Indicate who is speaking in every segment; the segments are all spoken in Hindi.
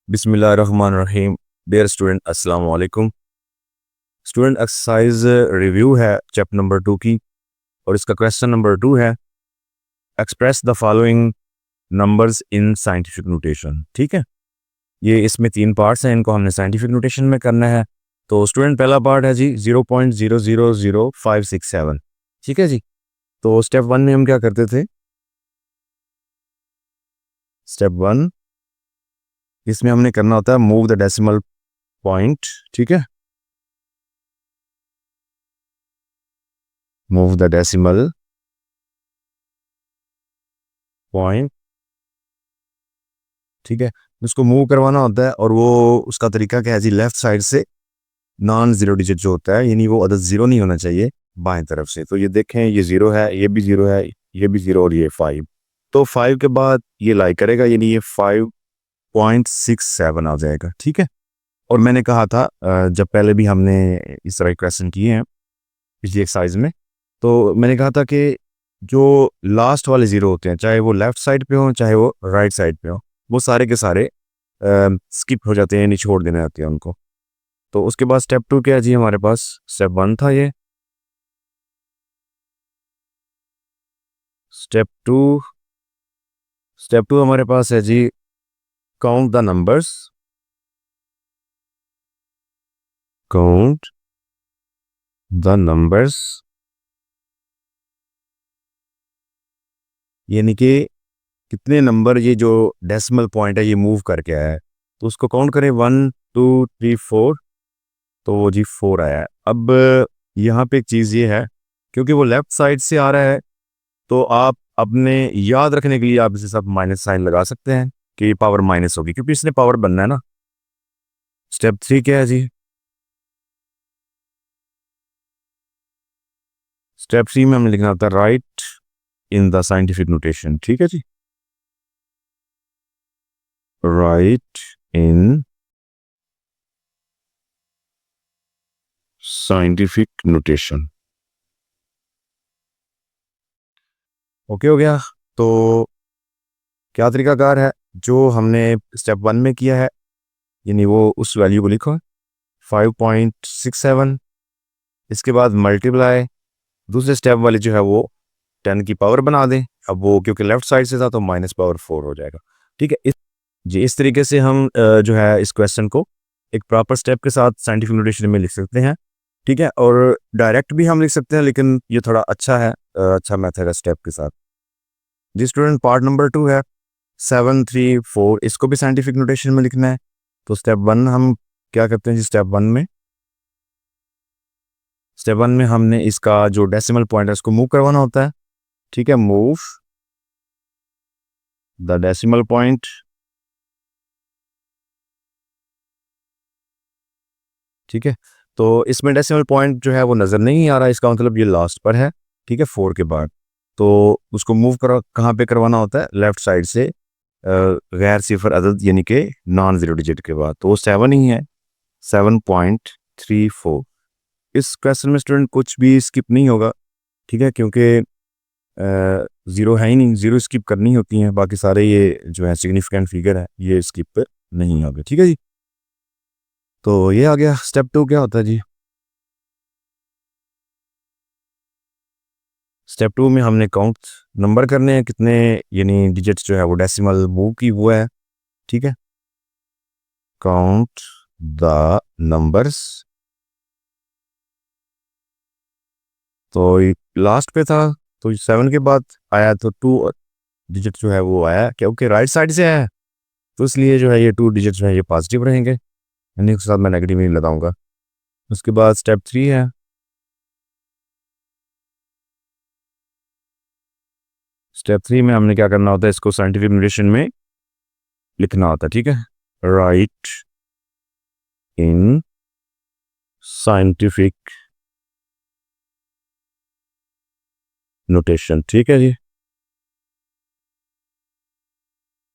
Speaker 1: बिस्मिल्लाहिर्रहमानिर्रहीम। डियर स्टूडेंट, अस्सलाम वालेकुम। स्टूडेंट, एक्सरसाइज रिव्यू है चैप्टर नंबर 2 की, और इसका क्वेश्चन नंबर 2 है express the following numbers in scientific notation. ठीक है, ये इसमें 3 पार्ट्स हैं, इनको हमने साइंटिफिक नोटेशन में करना है। तो स्टूडेंट, पहला पार्ट है जी 0.000567। ठीक है जी। तो स्टेप 1 में हम क्या करते थे? स्टेप 1, इसमें हमने करना होता है मूव द डेसिमल पॉइंट। ठीक है, मूव द डेसिमल पॉइंट। ठीक है, उसको मूव करवाना होता है, और वो उसका तरीका क्या है जी? लेफ्ट साइड से नॉन जीरो डिजिट जो होता है, यानी वो अदद जीरो नहीं होना चाहिए बाएं तरफ से। तो ये देखें, ये जीरो है, ये भी जीरो है, ये भी जीरो, और ये 5। तो 5 के बाद ये लाई करेगा, यानी ये 5.67 आ जाएगा। ठीक है, और मैंने कहा था जब पहले भी हमने इस तरह के क्वेश्चन किए हैं पिछली एक्सरसाइज में, तो मैंने कहा था कि जो लास्ट वाले जीरो होते हैं, चाहे वो लेफ्ट साइड पे हो चाहे वो राइट साइड पे हो, वो सारे के सारे स्किप हो जाते हैं, यानी छोड़ देने आते हैं उनको। तो उसके बाद स्टेप 2 क्या है जी? हमारे पास स्टेप 1 था ये। स्टेप 2 हमारे पास है जी count the numbers. Count the numbers, यानी कि कितने नंबर ये जो डेसिमल पॉइंट है ये मूव करके आया है, तो उसको काउंट करें। 1 2 3 4, तो वो जी 4 आया है। अब यहाँ पे एक चीज़ ये है, क्योंकि वो लेफ्ट साइड से आ रहा है, तो आप अपने याद रखने के लिए आप इसे सब माइनस साइन लगा सकते हैं कि पावर माइनस होगी, क्योंकि इसने पावर बनना है ना। स्टेप 3 क्या है जी? स्टेप 3 में हमने लिखना होता है write in the scientific notation. ठीक है जी, write in scientific notation. Okay हो गया। तो क्या तरीकाकार है जो हमने स्टेप 1 में किया है, यानी वो उस वैल्यू को लिखो 5.67। इसके बाद मल्टीप्लाई, दूसरे स्टेप वाली जो है वो 10 की पावर बना दें। अब वो क्योंकि लेफ्ट साइड से था तो माइनस पावर 4 हो जाएगा। ठीक है, इस तरीके से हम जो है इस क्वेश्चन को एक प्रॉपर स्टेप के साथ साइंटिफिक नोटेशन में लिख सकते हैं। ठीक है, और डायरेक्ट भी हम लिख सकते हैं, लेकिन ये थोड़ा अच्छा है, अच्छा मेथड है स्टेप के साथ। जी स्टूडेंट, पार्ट नंबर 2 है 7 3 4, इसको भी साइंटिफिक नोटेशन में लिखना है। तो स्टेप 1 हम क्या करते हैं जी? स्टेप वन में हमने इसका जो डेसिमल पॉइंट है उसको मूव करवाना होता है। ठीक है, मूव द डेसिमल पॉइंट। ठीक है, तो इसमें डेसिमल पॉइंट जो है वो नज़र नहीं आ रहा, इसका मतलब ये लास्ट पर है। ठीक है, 4 के बाद। तो उसको मूव करा कहाँ पे करवाना होता है? लेफ्ट साइड से गैर सिफर अदद, यानी कि नॉन जीरो डिजिट के बाद। तो वो 7 ही है, 7.34। इस क्वेश्चन में स्टूडेंट कुछ भी स्किप नहीं होगा। ठीक है, क्योंकि ज़ीरो है ही नहीं, ज़ीरो स्किप करनी होती हैं, बाकी सारे ये जो है सिग्निफिकेंट फिगर है ये स्किप नहीं होंगे। ठीक है जी, तो ये आ गया। स्टेप 2 क्या होता है जी? स्टेप 2 में हमने काउंट नंबर करने हैं, कितने यानी डिजिट्स जो है वो डेसिमल मूव की वो है। ठीक है, काउंट द नंबर्स। तो लास्ट पे था, तो 7 के बाद आया, तो 2 डिजिट जो है वो आया, क्योंकि राइट साइड से आया है, तो इसलिए जो है ये 2 डिजिट जो है ये पॉजिटिव रहेंगे, यानी उसके साथ मैं नेगेटिव नहीं लगाऊंगा। उसके बाद स्टेप 3 है। स्टेप 3 में हमने क्या करना होता है? इसको साइंटिफिक नोटेशन में लिखना होता है। ठीक है, राइट इन साइंटिफिक नोटेशन। ठीक है जी।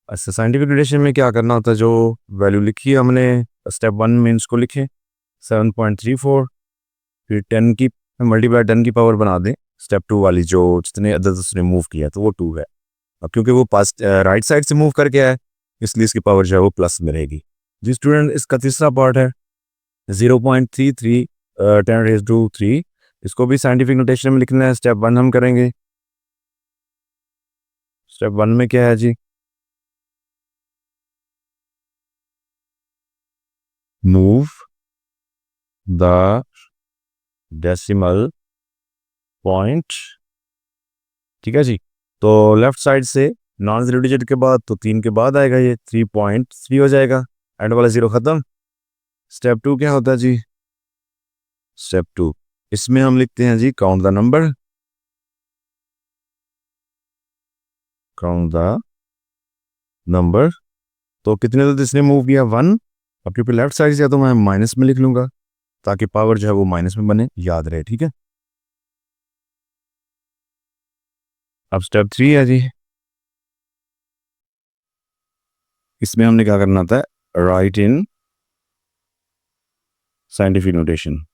Speaker 1: अच्छा, साइंटिफिक नोटेशन में क्या करना होता है? जो वैल्यू लिखी है हमने स्टेप 1 में, इसको लिखें 7.34, फिर 10 की मल्टीप्लाई 10 की पावर बना दें। स्टेप 2 वाली जो जितने अदद उसने मूव किया तो वो 2 है। अब क्योंकि वो पास राइट साइड से मूव करके आया, इसलिए इसकी पावर जो है वो प्लस में रहेगी। जी स्टूडेंट, इसका तीसरा पार्ट है 0.33 10⁻³ इसको भी साइंटिफिक नोटेशन में लिखना है। स्टेप 1 हम करेंगे। स्टेप 1 में क्या है जी, मूव द डेसिमल पॉइंट। ठीक है जी, तो लेफ्ट साइड से नॉन जीरो डिजिट के बाद तो 3 के बाद आएगा, ये 3.3 हो जाएगा, एंड वाला 0 खत्म। स्टेप 2 क्या होता है जी, स्टेप 2 इसमें हम लिखते हैं जी count the number, count the number. तो कितने तक इसने मूव किया, 1। अब क्योंकि लेफ्ट साइड से है तो मैं माइनस में लिख लूंगा ताकि पावर जो है वो माइनस में बने, याद रहे। ठीक है, अब स्टेप 3 है जी, इसमें हमने क्या करना था, right in scientific notation,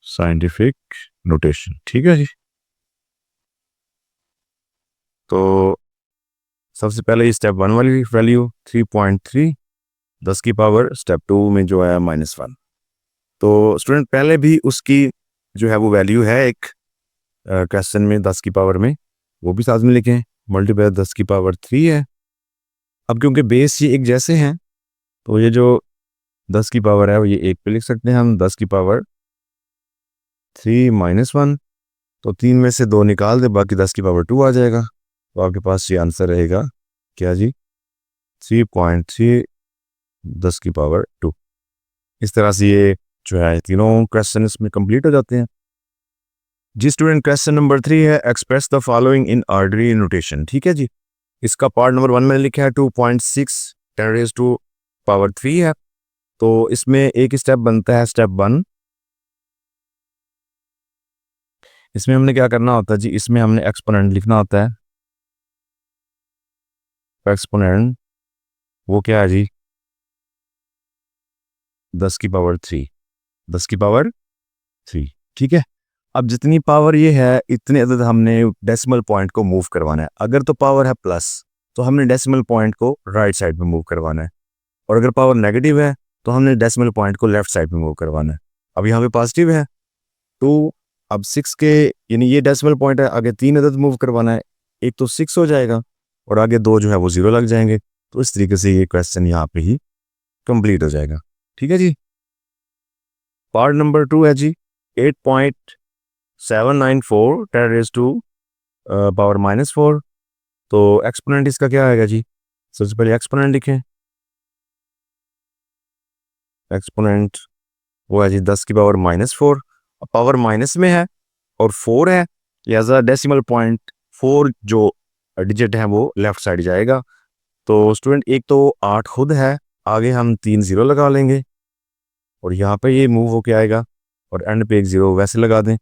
Speaker 1: scientific notation. ठीक है जी, तो सबसे पहले स्टेप 1 वाली वैल्यू 3.3 10 की पावर, स्टेप 2 में जो है -1। तो स्टूडेंट पहले भी उसकी जो है वो वैल्यू है एक क्वेश्चन में 10 की पावर में, वो भी साथ में लिखें, मल्टीप्लाई 10 की पावर 3 है। अब क्योंकि बेस ये एक जैसे हैं तो ये जो 10 की पावर है वो ये एक पे लिख सकते हैं हम, 10 की पावर 3 -1, तो 3 में से 2 निकाल दे, बाकी 10 की पावर 2 आ जाएगा। तो आपके पास ये आंसर रहेगा क्या जी, 3.3 10 की पावर 2। इस तरह से ये जो है तीनों क्वेश्चन इसमें कंप्लीट हो जाते हैं। जी स्टूडेंट, क्वेश्चन नंबर 3 है express the following in ordinary notation. ठीक है जी, इसका पार्ट नंबर 1 में लिखा है 2.6 10⁻³ है। तो इसमें एक स्टेप बनता है, स्टेप 1। इसमें हमने क्या करना होता है जी, इसमें हमने एक्सपोनेंट लिखना होता है। एक्सपोनेंट वो क्या है जी, 10 की पावर 3, 10 की पावर 3। ठीक है, अब जितनी पावर ये है इतने अदद हमने डेसिमल पॉइंट को मूव करवाना है। अगर तो पावर है प्लस तो हमने डेसिमल पॉइंट को राइट साइड में मूव करवाना है, और अगर पावर नेगेटिव है तो हमने डेसिमल पॉइंट को लेफ्ट साइड में मूव करवाना है। अब यहाँ पे पॉजिटिव है तो अब 6 के, यानी ये डेसिमल पॉइंट है, आगे 3 अदद मूव करवाना है, एक तो 6 हो जाएगा और आगे 2 जो है वो 0 लग जाएंगे। तो इस तरीके से ये क्वेश्चन यहाँ पे ही कंप्लीट हो जाएगा। ठीक है जी, पार्ट नंबर 2 है जी 8.794 10⁻² पावर -4। तो एक्सपोनेंट इसका क्या आएगा जी, सबसे पहले एक्सपोनेंट लिखें। एक्सपोनेंट वो है जी 10 की पावर -4। पावर माइनस में है और 4 है, लिहाजा डेसिमल पॉइंट 4 जो डिजिट है वो लेफ्ट साइड जाएगा। तो स्टूडेंट एक तो 8 खुद है, आगे हम 3 0 लगा लेंगे और यहाँ पे ये मूव होके आएगा और एंड पे एक 0 वैसे लगा दें,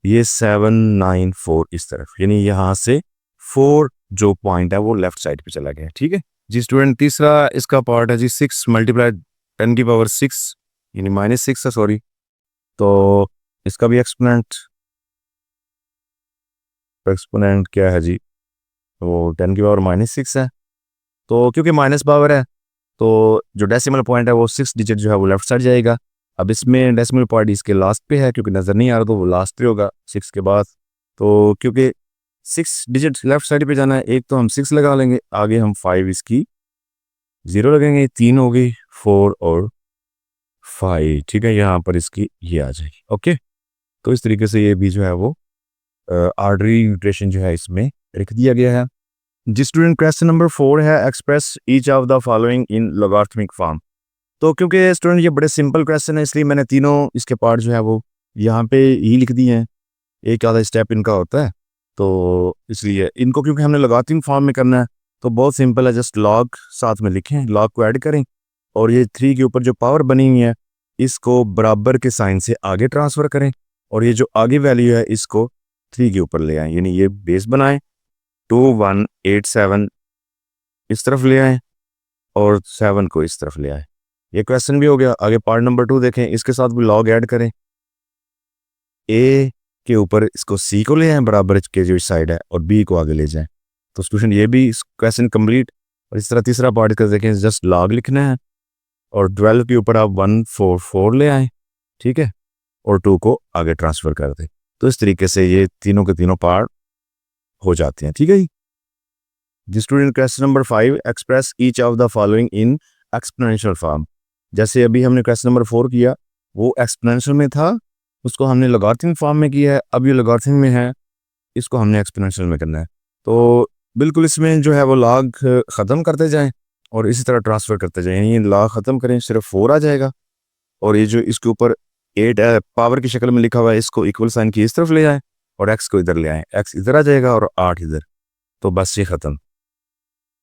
Speaker 1: ये 794 इस तरफ, यानी यहाँ से 4 जो पॉइंट है वो लेफ्ट साइड पे चला गया। ठीक है जी स्टूडेंट, तीसरा इसका पार्ट है जी 6 × 10 की पावर 6, यानी -6 है, सॉरी। तो इसका भी एक्सपोनेंट क्या है जी, वो 10 की पावर -6 है। तो क्योंकि माइनस पावर है तो जो डेसिमल पॉइंट है वो 6 डिजिट जो है वो लेफ्ट साइड जाएगा। अब इसमें डेसिमल पॉइंट इसके लास्ट पे है, क्योंकि नज़र नहीं आ रहा तो वो लास्ट पे होगा 6 के बाद। तो क्योंकि 6 डिजिट लेफ्ट साइड पे जाना है, एक तो हम 6 लगा लेंगे, आगे हम 5 इसकी 0 लगेंगे, 3 हो गई, 4 और 5। ठीक है, यहाँ पर इसकी ये आ जाएगी। ओके, तो इस तरीके से ये भी जो है वो ऑर्डरी नोटेशन जो है इसमें लिख दिया गया है। जी स्टूडेंट, क्वेश्चन नंबर 4 है express each of the following in logarithmic form. तो क्योंकि स्टूडेंट ये बड़े सिंपल क्वेश्चन है इसलिए मैंने तीनों इसके पार्ट जो है वो यहाँ पे ही लिख दिए हैं, एक आधा स्टेप इनका होता है। तो इसलिए इनको क्योंकि हमने लॉगरिथमिक फॉर्म में करना है तो बहुत सिंपल है, जस्ट लॉग साथ में लिखें, लॉग को ऐड करें और ये 3 के ऊपर जो पावर बनी हुई है इसको बराबर के साइन से आगे ट्रांसफ़र करें और ये जो आगे वैल्यू है इसको 3 के ऊपर ले आएँ, यानी ये बेस बनाएं, 2187 इस तरफ ले आएँ और 7 को इस तरफ ले आए। ये क्वेश्चन भी हो गया। आगे पार्ट नंबर 2 देखें, इसके साथ भी लॉग ऐड करें, ए के ऊपर इसको सी को ले आए बराबर के जो साइड है और बी को आगे ले जाएं। तो स्टूडेंट ये भी क्वेश्चन कंप्लीट। और इस तरह तीसरा पार्ट का देखें, जस्ट लॉग लिखना है और 12 के ऊपर आप 144 ले आए, ठीक है, और 2 को आगे ट्रांसफ़र कर दें। तो इस तरीके से ये तीनों के तीनों पार्ट हो जाते हैं, ठीक है जी। Student question number 5, express each of the following in exponential form. जैसे अभी हमने क्वेश्चन नंबर 4 किया, वो एक्सपोनेंशियल में था, उसको हमने लॉगरिथमिक फॉर्म में किया है। अब ये लॉगरिथमिक में है, इसको हमने एक्सपोनेंशियल में करना है। तो बिल्कुल इसमें जो है वो लॉग ख़त्म करते जाएं और इसी तरह ट्रांसफ़र करते जाएं, यानी लॉग ख़त्म करें सिर्फ 4 आ जाएगा, और ये जो इसके ऊपर 8 पावर की शक्ल में लिखा हुआ है, इसको इक्वल साइन की इस तरफ ले आएँ और एक्स को इधर ले आएँ, एक्स इधर आ जाएगा और 8 इधर, तो बस ये ख़त्म।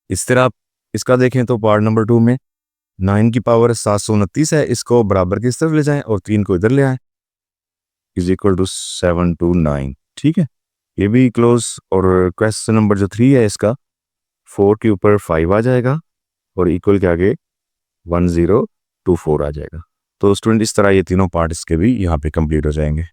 Speaker 1: इस तरह आप इसका देखें तो पार्ट नंबर 2 में 9 की पावर 729 है, इसको बराबर की इस तरफ ले जाएं और 3 को इधर ले आएँ, इज इक्वल टू 729, ठीक है, ये भी क्लोज। और क्वेश्चन नंबर जो 3 है, इसका 4 के ऊपर 5 आ जाएगा और इक्वल के आगे 1024 आ जाएगा। तो स्टूडेंट इस तरह ये तीनों पार्ट इसके भी यहाँ पे कंप्लीट हो जाएंगे।